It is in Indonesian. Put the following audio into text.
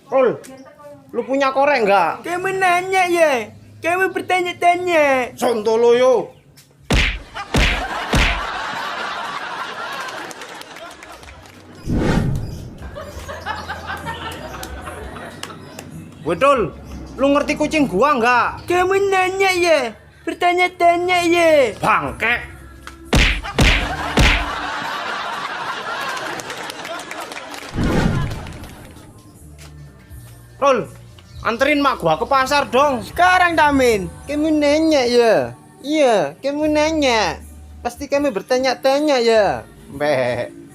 Rul, lu punya korek nggak? Kamu nanya ya? Kamu bertanya-tanya. Sontolo yo. Wedul, lu ngerti kucing gua nggak? Kamu nanya ya? Bertanya-tanya ya? Bangke. Rul, anterin mak gua ke pasar dong. Sekarang Damin. Kamu nanya ya? Iya, kamu nanya. Pasti kamu bertanya-tanya ya. Mbak.